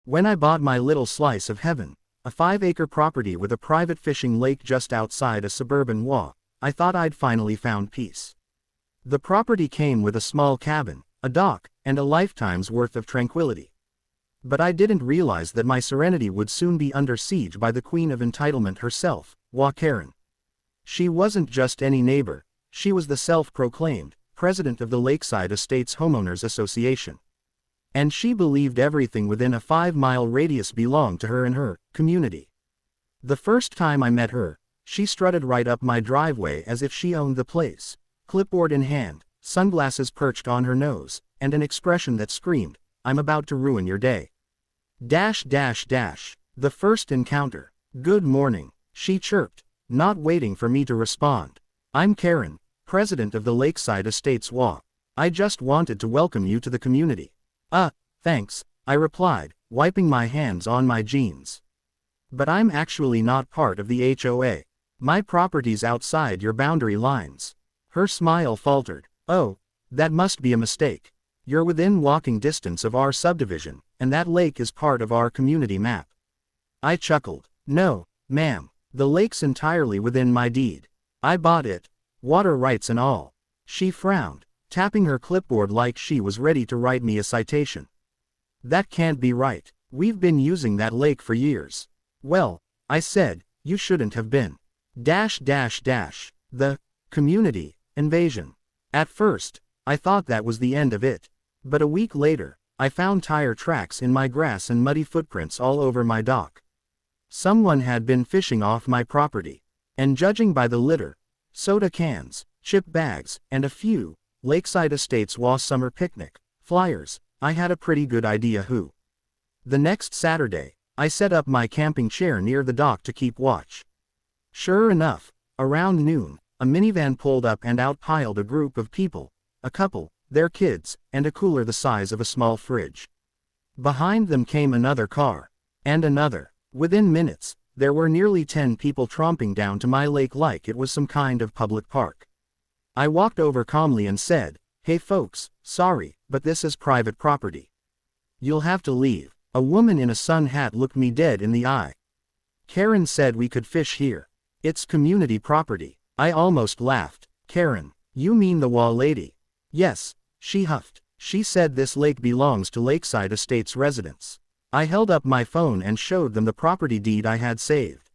When I bought my little slice of heaven, a 5-acre property with a private fishing lake just outside a suburban HOA, I thought I'd finally found peace. The property came with a small cabin, a dock, and a lifetime's worth of tranquility. But I didn't realize that my serenity would soon be under siege by the queen of entitlement herself, HOA Karen. She wasn't just any neighbor, she was the self-proclaimed president of the Lakeside Estates Homeowners Association. And she believed everything within a 5-mile radius belonged to her and her community. The first time I met her, she strutted right up my driveway as if she owned the place, clipboard in hand, sunglasses perched on her nose, and an expression that screamed, "I'm about to ruin your day." The first encounter. "Good morning," she chirped, not waiting for me to respond. "I'm Karen, president of the Lakeside Estates HOA. I just wanted to welcome you to the community." Thanks," I replied, wiping my hands on my jeans. "But I'm actually not part of the HOA. My property's outside your boundary lines." Her smile faltered. "Oh, that must be a mistake. You're within walking distance of our subdivision, and that lake is part of our community map." I chuckled. "No, ma'am, the lake's entirely within my deed. I bought it, water rights and all." She frowned, tapping her clipboard like she was ready to write me a citation. "That can't be right. We've been using that lake for years." "Well," I said, "you shouldn't have been." The community invasion. At first, I thought that was the end of it. But a week later, I found tire tracks in my grass and muddy footprints all over my dock. Someone had been fishing off my property. And judging by the litter, soda cans, chip bags, and a few Lakeside Estates HOA summer picnic flyers, I had a pretty good idea who. The next Saturday, I set up my camping chair near the dock to keep watch. Sure enough, around noon, a minivan pulled up and out piled a group of people, a couple, their kids, and a cooler the size of a small fridge. Behind them came another car. And another. Within minutes, there were nearly 10 people tromping down to my lake like it was some kind of public park. I walked over calmly and said, "Hey folks, sorry, but this is private property. You'll have to leave." A woman in a sun hat looked me dead in the eye. "Karen said we could fish here. It's community property." I almost laughed. "Karen, you mean the HOA lady?" "Yes," she huffed. "She said this lake belongs to Lakeside Estates residents." I held up my phone and showed them the property deed I had saved.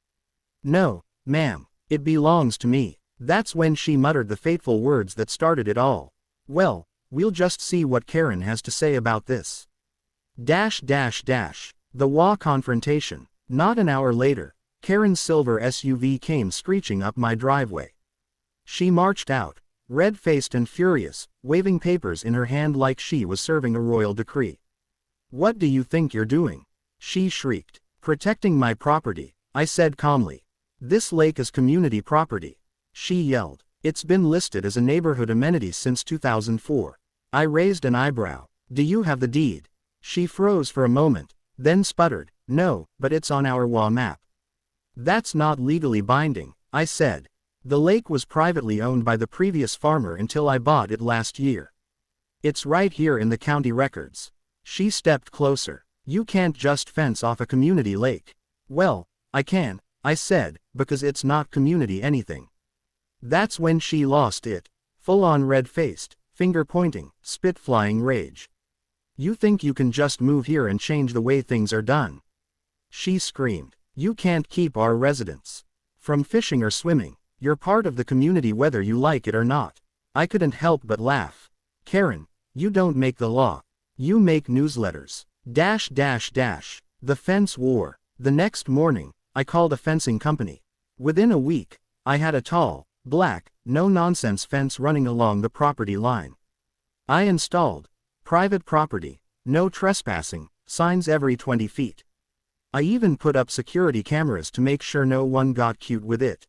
"No, ma'am, it belongs to me." That's when she muttered the fateful words that started it all. "Well, we'll just see what Karen has to say about this." The HOA confrontation. Not an hour later, Karen's silver SUV came screeching up my driveway. She marched out, red-faced and furious, waving papers in her hand like she was serving a royal decree. "What do you think you're doing?" she shrieked. "Protecting my property," I said calmly. "This lake is community property." She yelled. "It's been listed as a neighborhood amenity since 2004. I raised an eyebrow. "Do you have the deed?" She froze for a moment, then sputtered, "No, but it's on our HOA map." "That's not legally binding," I said. "The lake was privately owned by the previous farmer until I bought it last year. It's right here in the county records." She stepped closer. "You can't just fence off a community lake." "Well, I can," I said, "because it's not community anything." That's when she lost it. Full-on red-faced, finger-pointing, spit-flying rage. "You think you can just move here and change the way things are done?" she screamed. "You can't keep our residents from fishing or swimming. You're part of the community whether you like it or not." I couldn't help but laugh. "Karen, you don't make the law. You make newsletters." The fence war. The next morning, I called a fencing company. Within a week, I had a tall, black, no-nonsense fence running along the property line. I installed private property, no trespassing, signs every 20 feet. I even put up security cameras to make sure no one got cute with it.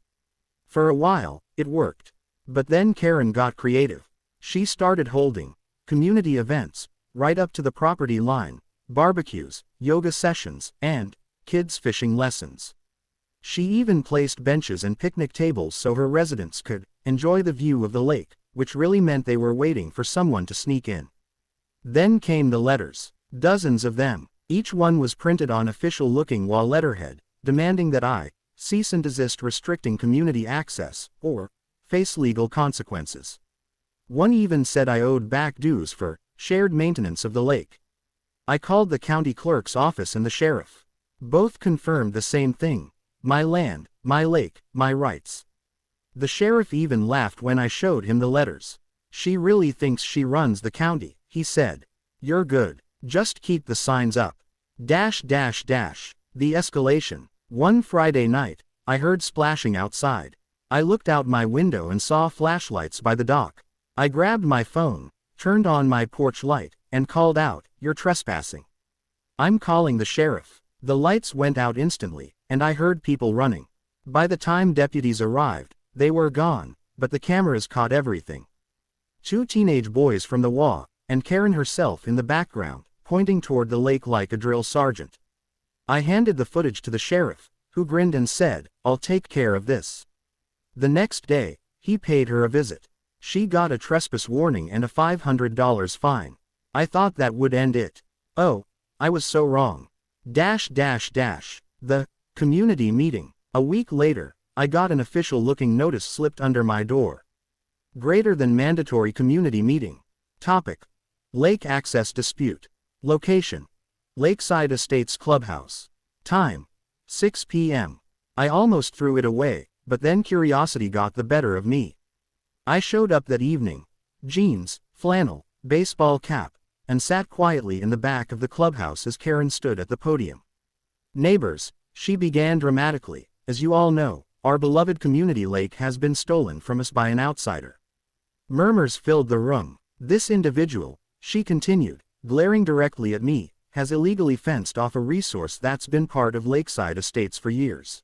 For a while, it worked. But then Karen got creative. She started holding community events right up to the property line, barbecues, yoga sessions, and kids fishing lessons. She even placed benches and picnic tables so her residents could enjoy the view of the lake, which really meant they were waiting for someone to sneak in. Then came the letters, dozens of them. Each one was printed on official-looking wall letterhead, demanding that I cease and desist restricting community access, or face legal consequences. One even said I owed back dues for shared maintenance of the lake. I called the county clerk's office and the sheriff. Both confirmed the same thing. My land, my lake, my rights. The sheriff even laughed when I showed him the letters. She really thinks she runs the county, he said. You're good. Just keep the signs up. The escalation. One Friday night, I heard splashing outside. I looked out my window and saw flashlights by the dock. I grabbed my phone, turned on my porch light, and called out, "You're trespassing. I'm calling the sheriff." The lights went out instantly, and I heard people running. By the time deputies arrived, they were gone, but the cameras caught everything. Two teenage boys from the HOA, and Karen herself in the background, pointing toward the lake like a drill sergeant. I handed the footage to the sheriff, who grinned and said, "I'll take care of this." The next day, he paid her a visit. She got a trespass warning and a $500 fine. I thought that would end it. Oh, I was so wrong. The community meeting. A week later, I got an official-looking notice slipped under my door. Greater than mandatory community meeting. Topic: Lake access dispute. Location: Lakeside Estates Clubhouse. Time: 6 p.m. I almost threw it away, but then curiosity got the better of me. I showed up that evening, jeans, flannel, baseball cap, and sat quietly in the back of the clubhouse as Karen stood at the podium. "Neighbors," she began dramatically, "as you all know, our beloved community lake has been stolen from us by an outsider." Murmurs filled the room. "This individual," she continued, glaring directly at me, "has illegally fenced off a resource that's been part of Lakeside Estates for years.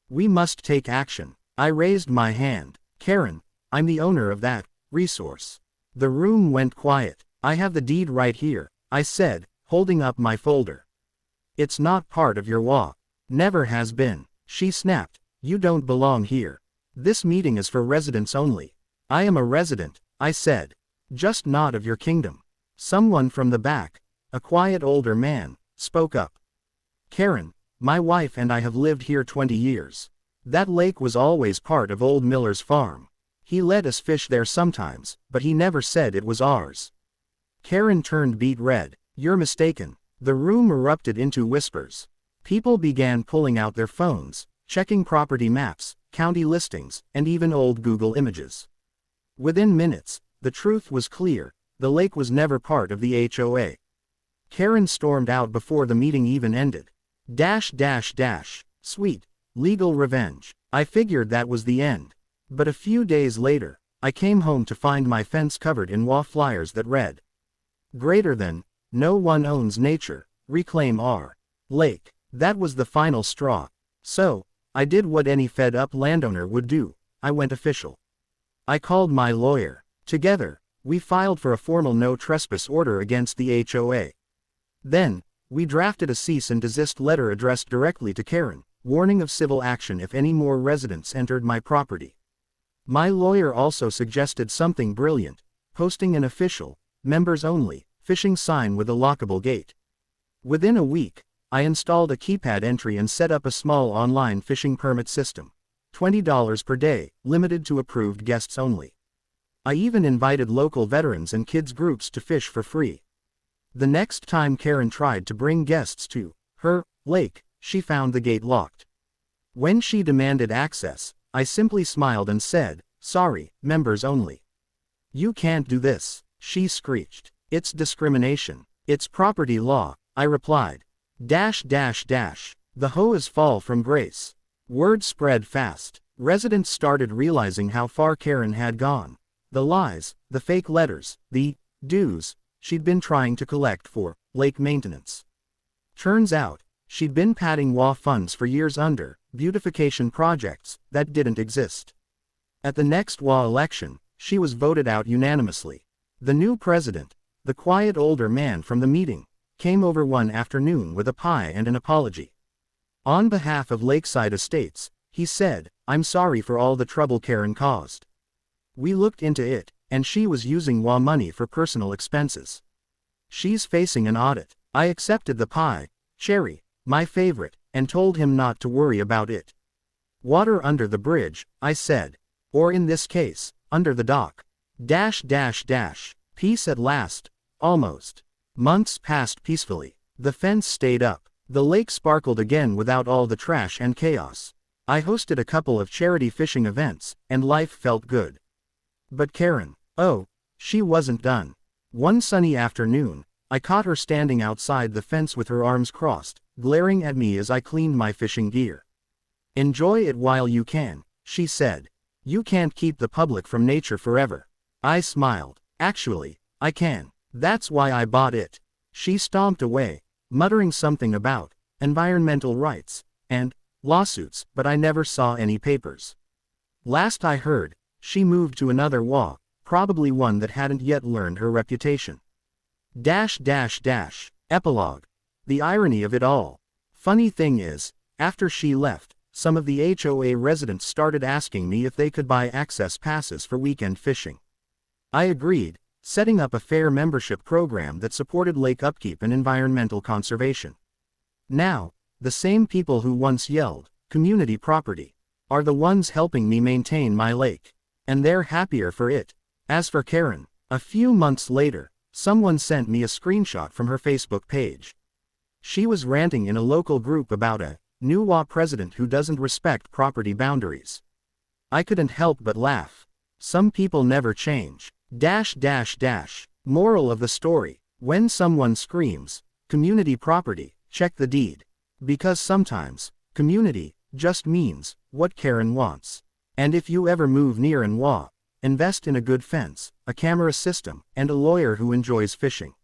We must take action." I raised my hand. "Karen, I'm the owner of that resource." The room went quiet. "I have the deed right here," I said, holding up my folder. "It's not part of your HOA. Never has been," she snapped. "You don't belong here. This meeting is for residents only." "I am a resident," I said. "Just not of your kingdom." Someone from the back, a quiet older man, spoke up. "Karen, my wife and I have lived here 20 years. That lake was always part of old Miller's farm. He let us fish there sometimes, but he never said it was ours." Karen turned beet red. "You're mistaken." The room erupted into whispers. People began pulling out their phones, checking property maps, county listings, and even old Google images. Within minutes, the truth was clear: the lake was never part of the HOA. Karen stormed out before the meeting even ended. Sweet, legal revenge. I figured that was the end. But a few days later, I came home to find my fence covered in HOA flyers that read, "Greater than, no one owns nature, reclaim our lake." That was the final straw. So, I did what any fed-up landowner would do. I went official. I called my lawyer. Together, we filed for a formal no trespass order against the HOA. Then, we drafted a cease and desist letter addressed directly to Karen, warning of civil action if any more residents entered my property. My lawyer also suggested something brilliant: posting an official, members-only, fishing sign with a lockable gate. Within a week, I installed a keypad entry and set up a small online fishing permit system. $20 per day, limited to approved guests only. I even invited local veterans and kids groups to fish for free. The next time Karen tried to bring guests to her lake, she found the gate locked. When she demanded access, I simply smiled and said, "Sorry, members only." "You can't do this," she screeched. "It's discrimination. It's property law," I replied. The HOAs fall from grace. Word spread fast. Residents started realizing how far Karen had gone. The lies, the fake letters, the dues she'd been trying to collect for lake maintenance. Turns out, she'd been padding HOA funds for years under beautification projects that didn't exist. At the next HOA election, she was voted out unanimously. The new president, the quiet older man from the meeting, came over one afternoon with a pie and an apology. On behalf of Lakeside Estates, he said, "I'm sorry for all the trouble Karen caused. We looked into it, and she was using HOA money for personal expenses. She's facing an audit." I accepted the pie, cherry, my favorite, and told him not to worry about it. Water under the bridge, I said. Or in this case, under the dock. Peace at last. Almost. Months passed peacefully. The fence stayed up. The lake sparkled again without all the trash and chaos. I hosted a couple of charity fishing events, and life felt good. But Karen, oh, she wasn't done. One sunny afternoon, I caught her standing outside the fence with her arms crossed, glaring at me as I cleaned my fishing gear. "Enjoy it while you can," she said. "You can't keep the public from nature forever." I smiled. "Actually, I can. That's why I bought it." She stomped away, muttering something about environmental rights and lawsuits, but I never saw any papers. Last I heard, she moved to another HOA, probably one that hadn't yet learned her reputation. Epilogue. The irony of it all. Funny thing is, after she left, some of the HOA residents started asking me if they could buy access passes for weekend fishing. I agreed, setting up a fair membership program that supported lake upkeep and environmental conservation. Now, the same people who once yelled, "community property," are the ones helping me maintain my lake. And they're happier for it. As for Karen, a few months later, someone sent me a screenshot from her Facebook page. She was ranting in a local group about a new HOA president who doesn't respect property boundaries. I couldn't help but laugh. Some people never change. Moral of the story: when someone screams, "community property," check the deed. Because sometimes, community just means what Karen wants. And if you ever move near an HOA, invest in a good fence, a camera system, and a lawyer who enjoys fishing.